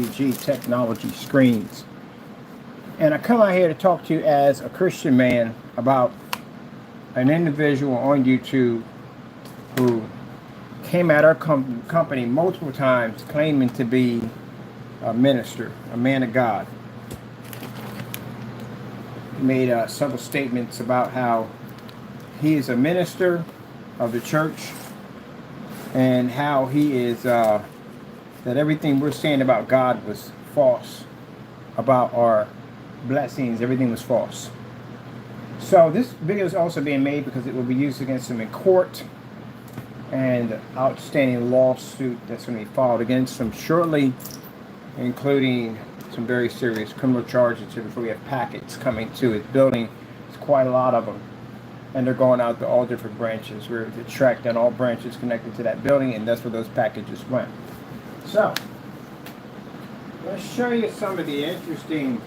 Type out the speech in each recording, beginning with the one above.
technology screens. And I come out here to talk to you as a Christian man about an individual on YouTube who came at our company multiple times claiming to be a minister, a man of God. He made several statements about how he is a minister of the church and how he is, that everything we're saying about God was false, about our blessings, everything was false. So this video is also being made because it will be used against him in court, and outstanding lawsuit that's going to be filed against him shortly, including some very serious criminal charges before we have packets coming to his building. It's quite a lot of them, and they're going out to all different branches. We're tracked down all branches connected to that building, and that's where those packages went. So let's show you some of the interesting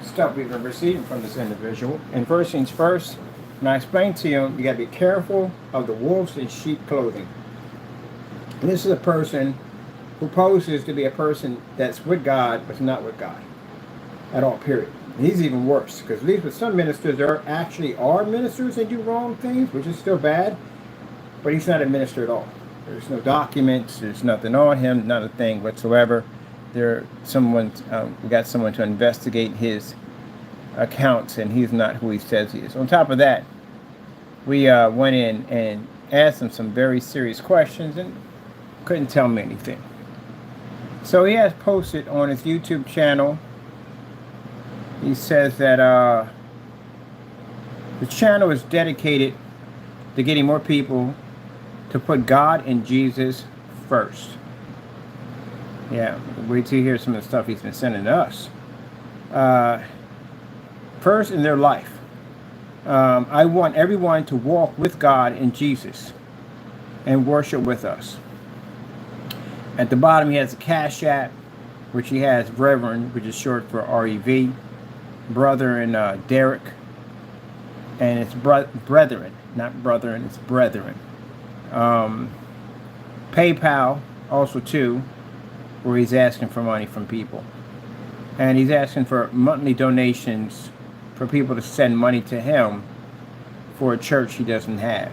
stuff we've been receiving from this individual. And first things first, when I explained to you, you got to be careful of the wolves in sheep clothing. And this is a person who poses to be a person that's with God, but not with God at all, period. And he's even worse, because at least with some ministers, there actually are ministers that do wrong things, which is still bad, but he's not a minister at all. There's no documents, there's nothing on him, not a thing whatsoever. We got someone to investigate his accounts, and he's not who he says he is. On top of that, we went in and asked him some very serious questions and couldn't tell me anything. So he has posted on his YouTube channel, he says that the channel is dedicated to getting more people to put God and Jesus first. Yeah, wait till you hear some of the stuff he's been sending to us. First in their life. I want everyone to walk with God and Jesus and worship with us. At the bottom he has a Cash App, which he has Reverend, which is short for REV, brother and Derek, and it's brethren, not brethren, it's brethren. PayPal also too, where he's asking for money from people, and he's asking for monthly donations for people to send money to him for a church he doesn't have.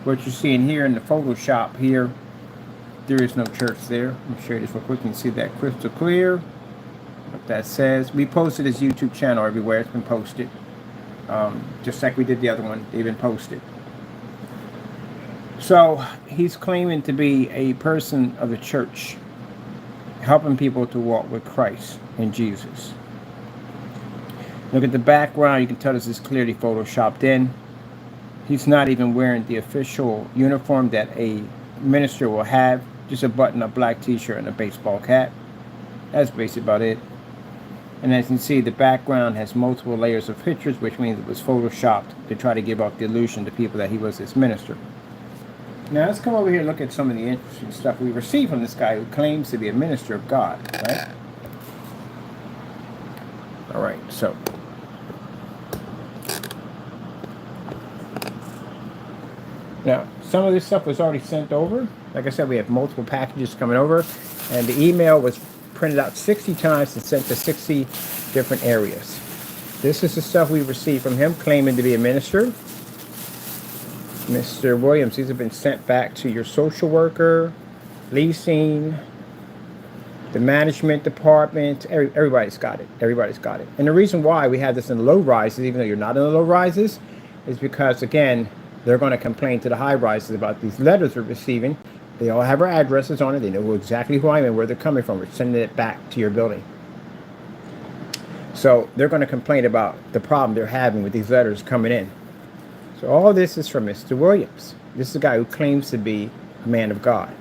What you're seeing here in the Photoshop here, there is no church there. Let me show you this real quick. You can see that crystal clear. What that says. We posted his YouTube channel everywhere. It's been posted. Just like we did the other one. They've been posted. So he's claiming to be a person of the church, helping people to walk with Christ and Jesus. Look at the background. You can tell this is clearly photoshopped in. He's not even wearing the official uniform that a minister will have. Just a button-up black t-shirt and a baseball cap. That's basically about it. And as you can see, the background has multiple layers of pictures, which means it was photoshopped to try to give off the illusion to people that he was this minister. Now let's come over here and look at some of the interesting stuff we received from this guy who claims to be a minister of God, right? All right, so now some of this stuff was already sent over. Like I said, we have multiple packages coming over, and the email was printed out 60 times and sent to 60 different areas. This is the stuff we received from him claiming to be a minister. Mr. Williams, these have been sent back to your social worker, leasing, the management department. Everybody's got it. Everybody's got it. And the reason why we have this in the low rises, even though you're not in the low rises, is because, again, they're going to complain to the high rises about these letters we're receiving. They all have our addresses on it. They know exactly who I am and where they're coming from. We're sending it back to your building. So they're going to complain about the problem they're having with these letters coming in. So all this is from Mr. Williams. This is a guy who claims to be a man of God.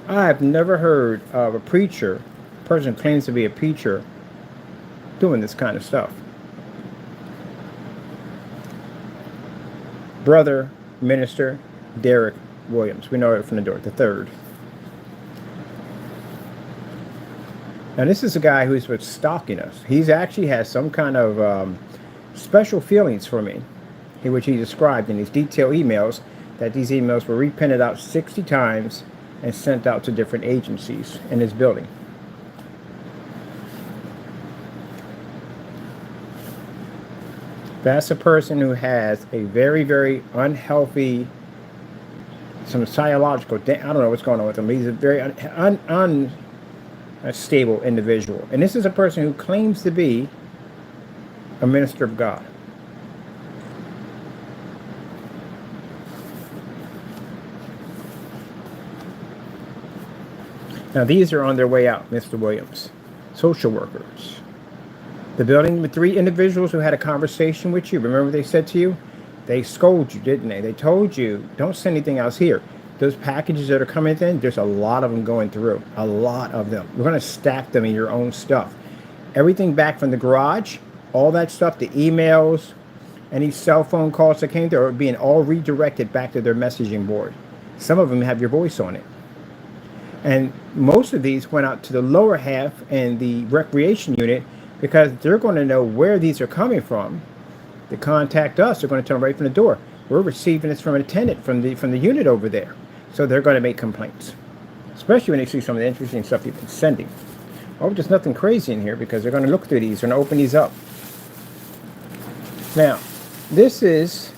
I've never heard of a preacher, a person who claims to be a preacher, doing this kind of stuff. Brother, Minister Derek Williams. We know it from the door, the third. Now this is a guy who's been stalking us. He's actually has some kind of special feelings for me, which he described in these detailed emails, that these emails were reprinted out 60 times and sent out to different agencies in his building. That's a person who has a very, very unhealthy, some psychological, I don't know what's going on with him. He's a very unstable individual. And this is a person who claims to be a minister of God. Now, these are on their way out, Mr. Williams. Social workers. The building with 3 individuals who had a conversation with you. Remember what they said to you? They scolded you, didn't they? They told you, don't send anything else here. Those packages that are coming in, there's a lot of them going through. A lot of them. We're going to stack them in your own stuff. Everything back from the garage, all that stuff, the emails, any cell phone calls that came through are being all redirected back to their messaging board. Some of them have your voice on it. And most of these went out to the lower half and the recreation unit because they're going to know where these are coming from. They contact us. They're going to tell them right from the door. We're receiving this from an attendant from the unit over there. So they're going to make complaints, especially when they see some of the interesting stuff you've been sending. Oh, there's nothing crazy in here because they're going to look through these. They're going to open these up. Now, this is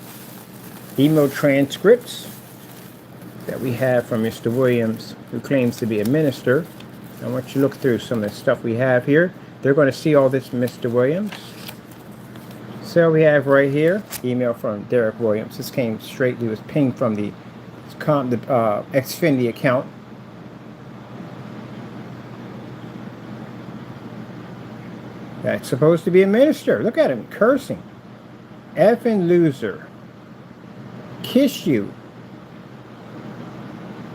email transcripts that we have from Mr. Williams, who claims to be a minister. I want you to look through some of the stuff we have here. They're going to see all this from Mr. Williams. So we have right here, email from Derek Williams. This came straight, it was pinged from the Xfinity account. That's supposed to be a minister. Look at him, cursing. Effing loser. Kiss you.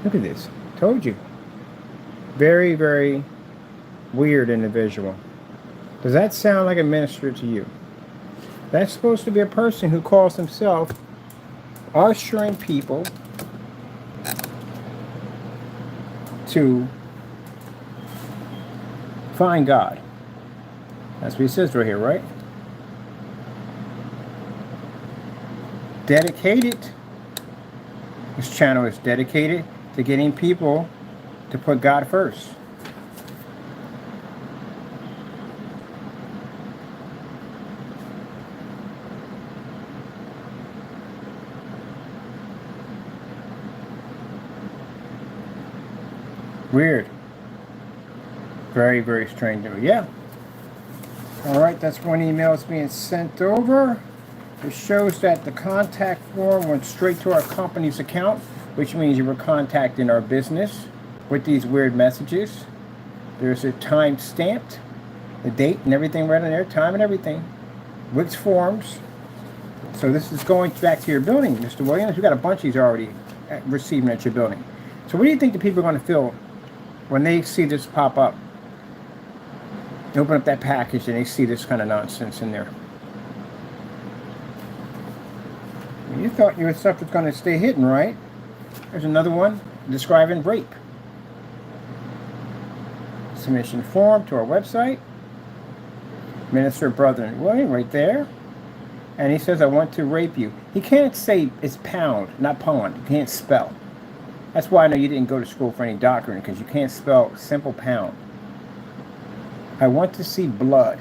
Look at this. Told you. Very, very weird individual. Does that sound like a minister to you? That's supposed to be a person who calls himself ushering people to find God. That's what he says right here, right? Dedicated. This channel is dedicated to getting people to put God first. Weird. Very, very strange. Yeah. All right, that's one email that's being sent over. It shows that the contact form went straight to our company's account, which means you were contacting our business with these weird messages. There's a time stamped, the date and everything right on there, time and everything, which forms. So this is going back to your building, Mr. Williams. We've got a bunch of these already receiving at your building. So what do you think the people are going to feel when they see this pop up? They open up that package and they see this kind of nonsense in there. You thought your stuff was going to stay hidden, right? There's another one describing rape. Submission form to our website. Minister Brother William right there. And he says, I want to rape you. He can't say it's pound, not pond. He can't spell. That's why I know you didn't go to school for any doctrine, because you can't spell simple pound. I want to see blood.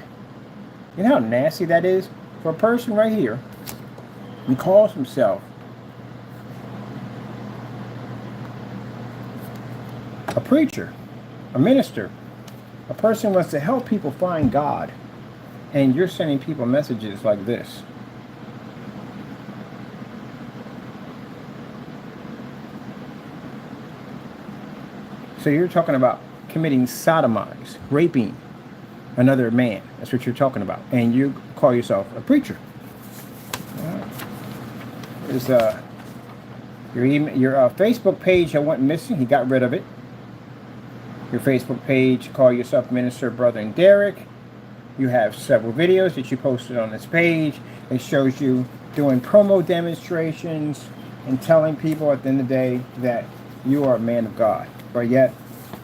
You know how nasty that is? For a person right here who calls himself a preacher, a minister, a person who wants to help people find God, and you're sending people messages like this. So you're talking about committing sodomize, raping another man. That's what you're talking about. And you call yourself a preacher. There's your Facebook page that went missing. He got rid of it. Your Facebook page, call yourself Minister Brother and Derek. You have several videos that you posted on this page. It shows you doing promo demonstrations and telling people at the end of the day that you are a man of God. But yet,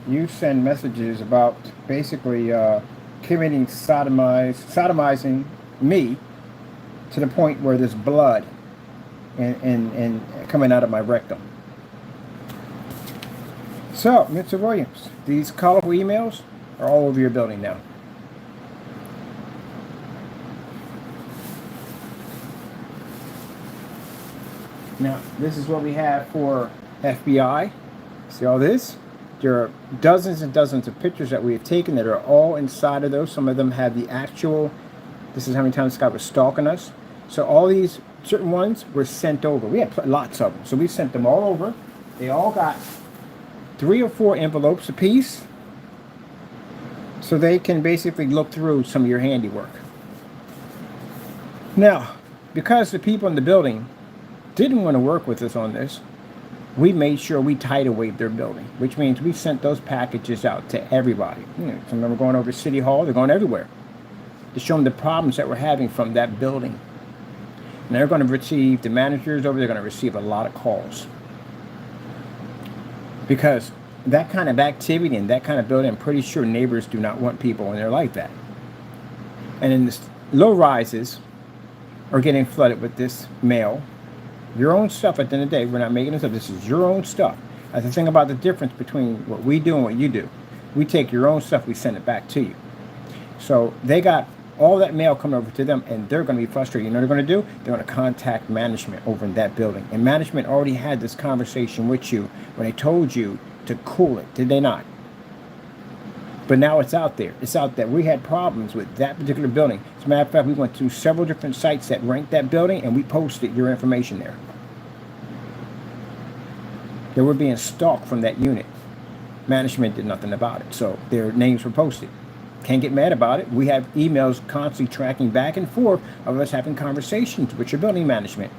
you send messages about basically committing sodomizing me to the point where there's blood and coming out of my rectum. So, Mr. Williams, these colorful emails are all over your building now. Now, this is what we have for FBI. See all this? There are dozens and dozens of pictures that we have taken that are all inside of those. Some of them have the actual, this is how many times this guy was stalking us. So all these certain ones were sent over. We had lots of them. So we sent them all over. They all got 3 or 4 envelopes apiece. So they can basically look through some of your handiwork. Now, because the people in the building didn't want to work with us on this, we made sure we tidal waved their building, which means we sent those packages out to everybody. Some of them are going over to City Hall, they're going everywhere to show them the problems that we're having from that building. And they're going to receive, the managers over there are going to receive a lot of calls. Because that kind of activity and that kind of building, I'm pretty sure neighbors do not want people when they're like that. And in the low rises are getting flooded with this mail. Your own stuff at the end of the day. We're not making this up. This is your own stuff. That's the thing about the difference between what we do and what you do. We take your own stuff, we send it back to you. So they got all that mail coming over to them, and they're going to be frustrated. You know what they're going to do? They're going to contact management over in that building. And management already had this conversation with you when they told you to cool it. Did they not? But now it's out there. It's out there. We had problems with that particular building. As a matter of fact, we went to several different sites that ranked that building, and we posted your information there. They were being stalked from that unit. Management did nothing about it, so their names were posted. Can't get mad about it. We have emails constantly tracking back and forth of us having conversations with your building management.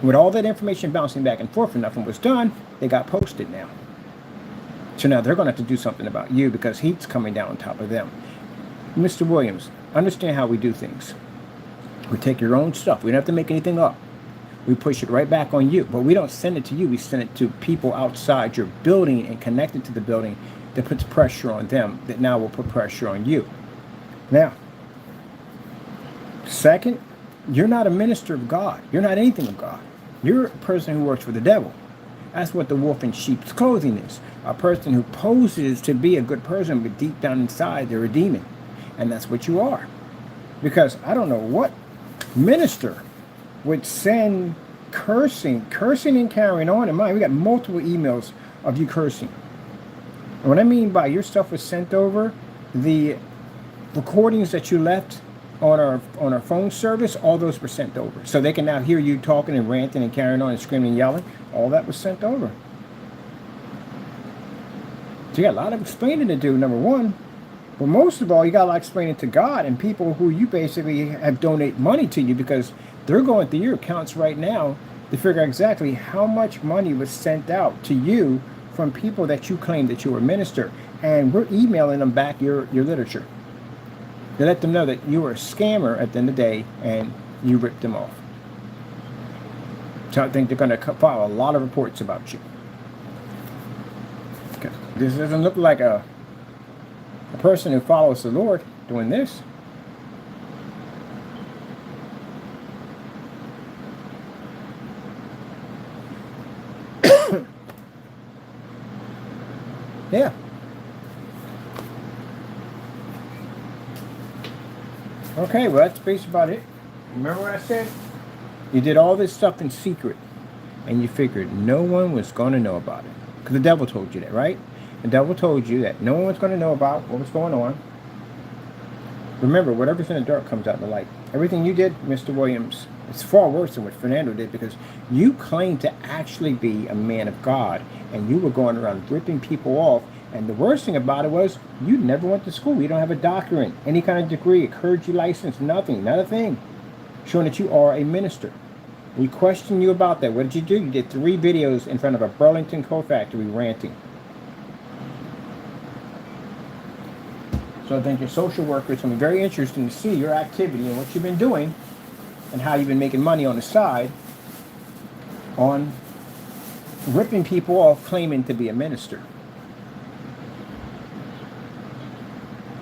With all that information bouncing back and forth and nothing was done, they got posted now. So now they're going to have to do something about you because heat's coming down on top of them. Mr. Williams, understand how we do things. We take your own stuff. We don't have to make anything up. We push it right back on you. But we don't send it to you. We send it to people outside your building and connected to the building that puts pressure on them that now will put pressure on you. Now, second, you're not a minister of God. You're not anything of God. You're a person who works for the devil. That's what the wolf in sheep's clothing is. A person who poses to be a good person, but deep down inside, they're a demon. And that's what you are. Because I don't know what minister would send cursing and carrying on in mind. We got multiple emails of you cursing. And what I mean by your stuff was sent over, the recordings that you left on our phone service, all those were sent over. So they can now hear you talking and ranting and carrying on and screaming and yelling. All that was sent over. So you got a lot of explaining to do, number one. But most of all, you got a lot of explaining to God and people who you basically have donate money to you because they're going through your accounts right now to figure out exactly how much money was sent out to you from people that you claim that you were a minister. And we're emailing them back your literature. To let them know that you were a scammer at the end of the day and you ripped them off. So I think they're going to file a lot of reports about you. Okay. This doesn't look like a person who follows the Lord doing this. Yeah. Okay, well, that's basically about it. Remember what I said? You did all this stuff in secret, and you figured no one was going to know about it. Because the devil told you that, right? The devil told you that no one was going to know about what was going on. Remember, whatever's in the dark comes out in the light. Everything you did, Mr. Williams, it's far worse than what Fernando did because you claimed to actually be a man of God, and you were going around ripping people off. And the worst thing about it was you never went to school. You don't have a doctorate, any kind of degree, a clergy license, nothing, not a thing, showing that you are a minister. We questioned you about that. What did you do? You did 3 videos in front of a Burlington coat factory ranting. So I think your social worker is going to be very interesting to see your activity and what you've been doing and how you've been making money on the side on ripping people off claiming to be a minister.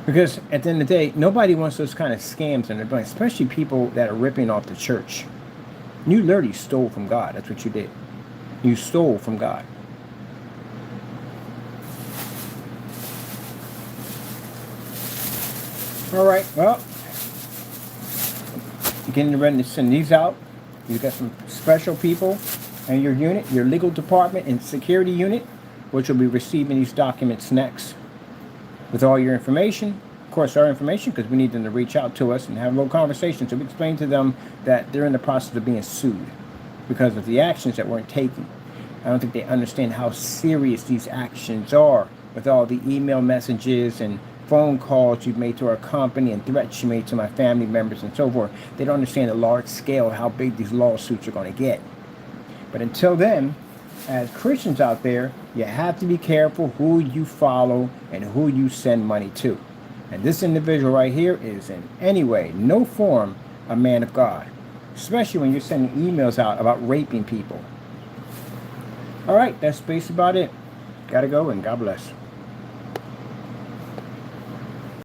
Because at the end of the day, nobody wants those kind of scams in their brain, especially people that are ripping off the church. You literally stole from God. That's what you did. You stole from God. All right, well, getting ready to send these out. You've got some special people in your unit, your legal department and security unit, which will be receiving these documents next with all your information. Of course, our information, because we need them to reach out to us and have a little conversation. So we explain to them that they're in the process of being sued because of the actions that weren't taken. I don't think they understand how serious these actions are with all the email messages and phone calls you've made to our company and threats you made to my family members and so forth. They don't understand the large scale of how big these lawsuits are going to get. But until then, as Christians out there, you have to be careful who you follow and who you send money to. And this individual right here is in any way, no form, a man of God. Especially when you're sending emails out about raping people. All right, that's basically about it. Gotta go, and God bless.